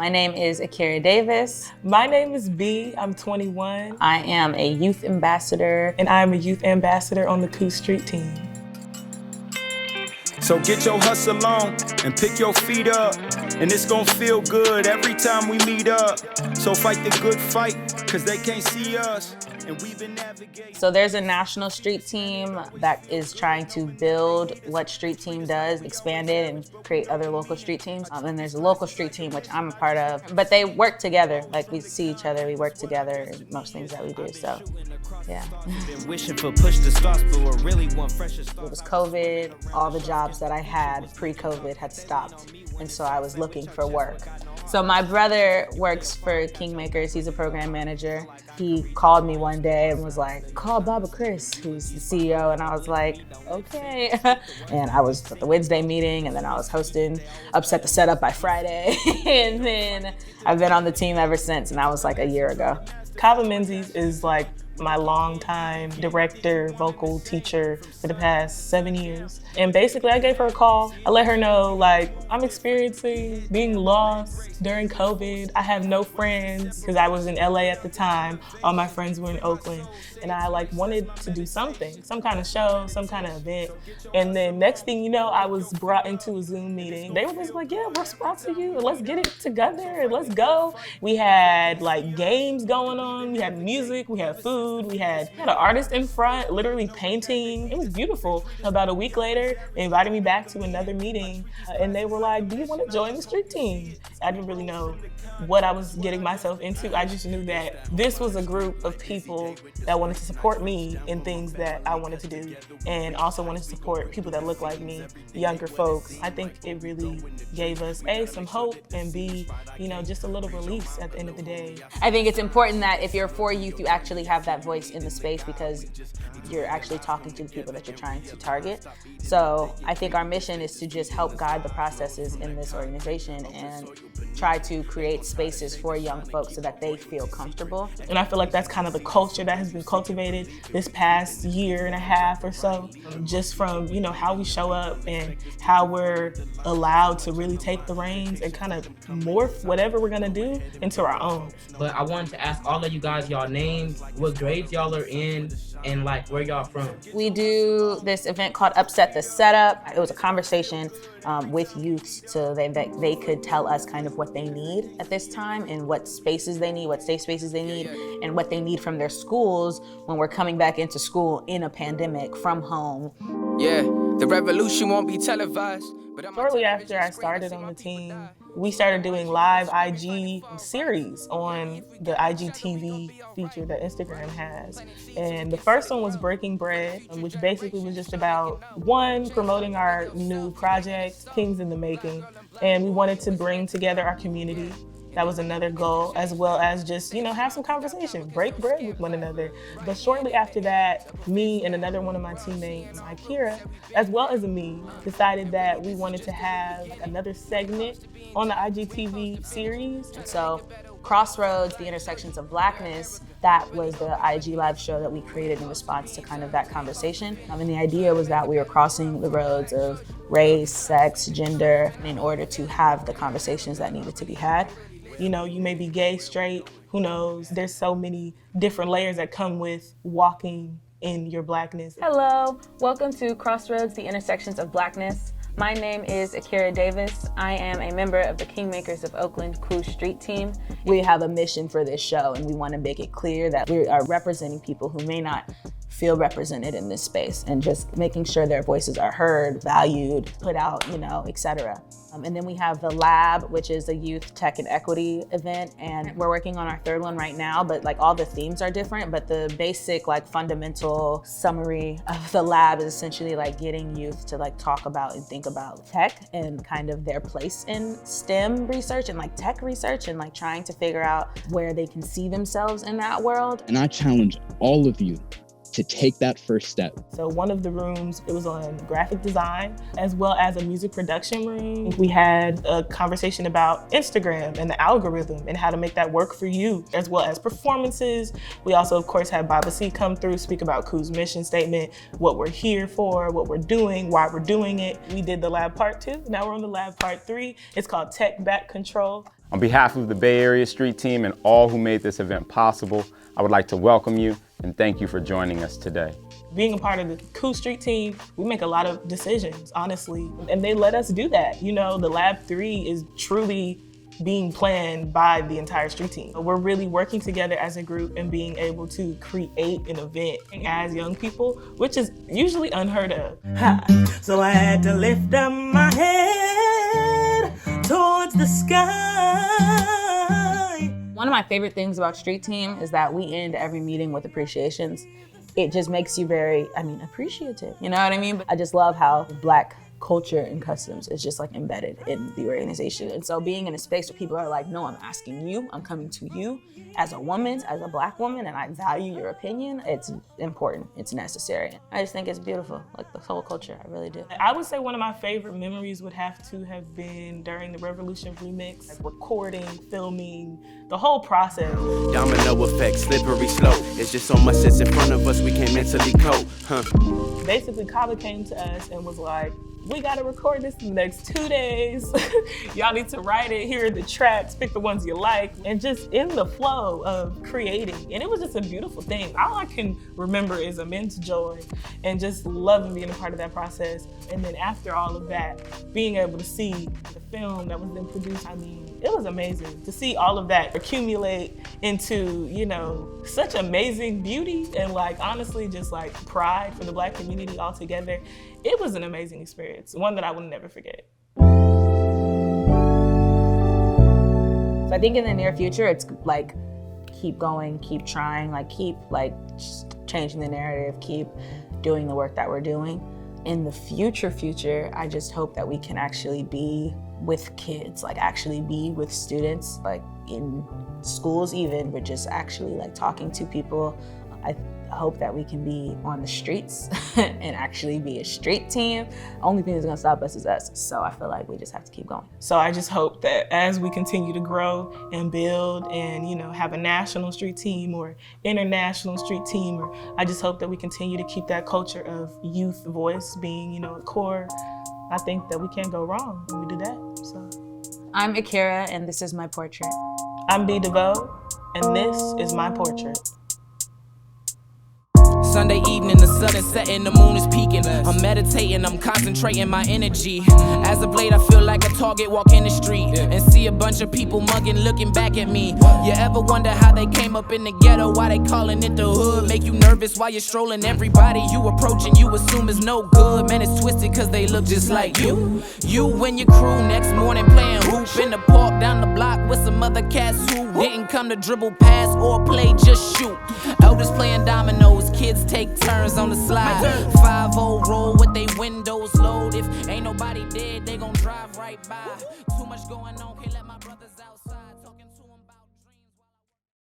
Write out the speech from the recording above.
My name is Ikera Davis. My name is B. I'm 21. I am a youth ambassador. And I am a youth ambassador on the KOO street team. So get your hustle on and pick your feet up. And it's gonna feel good every time we meet up. So fight the good fight, cause they can't see us. And we've been navigating. So there's a national street team that is trying to build what street team does, expand it and create other local street teams. And there's a local street team, which I'm a part of, but they work together. Like we see each other, we work together in most things that we do, so yeah. Been wishing for push to start, but we really want fresh It was COVID, all the jobs that I had pre-COVID had stopped, and so I was looking for work. So my brother works for Kingmakers, he's a program manager. He called me one day and was like, call Baba Chris, who's the CEO, and I was like, okay. And I was at the Wednesday meeting, and then I was hosting Upset the Setup by Friday, and then I've been on the team ever since, and that was like a year ago. Kava Menzies is like my longtime director, vocal teacher for the past 7 years. And basically I gave her a call. I let her know like I'm experiencing being lost during COVID. I have no friends because I was in LA at the time. All my friends were in Oakland. And I like wanted to do something, some kind of show, some kind of event. And then next thing you know, I was brought into a Zoom meeting. They were just like, yeah, we're sponsoring you and let's get it together and let's go. We had like games going on. We had music, we had food. We had an artist in front, literally painting. It was beautiful. About a week later, they invited me back to another meeting and they were like, do you want to join the street team? I didn't really know what I was getting myself into. I just knew that this was a group of people that wanted to support me in things that I wanted to do and also wanted to support people that look like me, younger folks. I think it really gave us A, some hope, and B, just a little release at the end of the day. I think it's important that if you're for youth, you actually have that voice in the space because you're actually talking to the people that you're trying to target. So I think our mission is to just help guide the processes in this organization and try to create spaces for young folks so that they feel comfortable. And I feel like that's kind of the culture that has been cultivated this past year and a half or so, just from, how we show up and how we're allowed to really take the reins and kind of morph whatever we're gonna do into our own. But I wanted to ask all of you guys y'all names, what grades y'all are in, and like where y'all from. We do this event called Upset the Setup. It was a conversation with youth so that they could tell us kind of what they need at this time and what spaces they need, what safe spaces they need, and what they need from their schools when we're coming back into school in a pandemic from home. Yeah, the revolution won't be televised. Shortly after I started on the team, we started doing live IG series on the IGTV feature that Instagram has. And the first one was Breaking Bread, which basically was just about, one, promoting our new project, Kings in the Making. And we wanted to bring together our community. That was another goal, as well as just, have some conversation, break bread with one another. But shortly after that, me and another one of my teammates, Ikera, as well as me, decided that we wanted to have another segment on the IGTV series. So Crossroads, the Intersections of Blackness, that was the IG live show that we created in response to kind of that conversation. And the idea was that we were crossing the roads of race, sex, gender, in order to have the conversations that needed to be had. You may be gay, straight, who knows? There's so many different layers that come with walking in your Blackness. Hello, welcome to Crossroads, the Intersections of Blackness. My name is Ikera Davis. I am a member of the Kingmakers of Oakland KOO street team. We have a mission for this show and we want to make it clear that we are representing people who may not feel represented in this space and just making sure their voices are heard, valued, put out, etc. And then we have the lab, which is a youth tech and equity event. And we're working on our third one right now, but like all the themes are different, but the basic fundamental summary of the lab is essentially like getting youth to talk about and think about tech and kind of their place in STEM research and tech research and trying to figure out where they can see themselves in that world. And I challenge all of you to take that first step. So one of the rooms, it was on graphic design as well as a music production room. We had a conversation about Instagram and the algorithm and how to make that work for you, as well as performances. We also, of course, had Baba C come through, speak about KOO's mission statement, what we're here for, what we're doing, why we're doing it. We did the lab part 2. Now we're on the lab part 3. It's called Tech Back Control. On behalf of the Bay Area Street Team and all who made this event possible, I would like to welcome you and thank you for joining us today. Being a part of the KOO Street Team, we make a lot of decisions, honestly, and they let us do that. You know, the Lab 3 is truly being planned by the entire street team. We're really working together as a group and being able to create an event as young people, which is usually unheard of. So I had to lift up my head towards the sky. One of my favorite things about Street Team is that we end every meeting with appreciations. It just makes you very, appreciative, you know what I mean? I just love how Black culture and customs is just like embedded in the organization. And so being in a space where people are like, no, I'm asking you, I'm coming to you as a woman, as a Black woman, and I value your opinion, it's important, it's necessary. I just think it's beautiful, like the whole culture, I really do. I would say one of my favorite memories would have to have been during the Revolution remix, like recording, filming, the whole process. Domino effect, slippery slope. It's just so much that's in front of us we can't mentally cope, Basically, Kava came to us and was like, we gotta record this in the next 2 days. Y'all need to write it, here are the tracks, pick the ones you like, and just in the flow of creating. And it was just a beautiful thing. All I can remember is immense joy and just loving being a part of that process. And then after all of that, being able to see the film that was then produced, it was amazing to see all of that accumulate into, such amazing beauty and honestly, just pride for the Black community altogether. It was an amazing experience, one that I will never forget. So I think in the near future, it's keep going, keep trying, keep changing the narrative, keep doing the work that we're doing. In the future, I just hope that we can actually be with kids, actually be with students, in schools even, but just actually talking to people. I hope that we can be on the streets and actually be a street team. Only thing that's gonna stop us is us. So I feel like we just have to keep going. So I just hope that as we continue to grow and build and have a national street team or international street team, or I just hope that we continue to keep that culture of youth voice being, a core. I think that we can't go wrong when we do that, so. I'm Ikera and this is my portrait. I'm Deveaux and this is my portrait. Sunday evening, the sun is setting, the moon is peaking. I'm meditating, I'm concentrating my energy. As of late, I feel like a target, walk in the street and see a bunch of people mugging, looking back at me. You ever wonder how they came up in the ghetto, why they calling it the hood? Make you nervous while you're strolling, everybody you approaching, you assume is no good. Man, it's twisted cause they look just like you. You and your crew next morning playing hoop in the park down the block with some other cats who didn't come to dribble pass or play, just shoot. Elders playing dominoes, kids take turns on the slide. 5-0 roll with they windows low. If ain't nobody dead, they gon' drive right by. Too much going on, can't let my brothers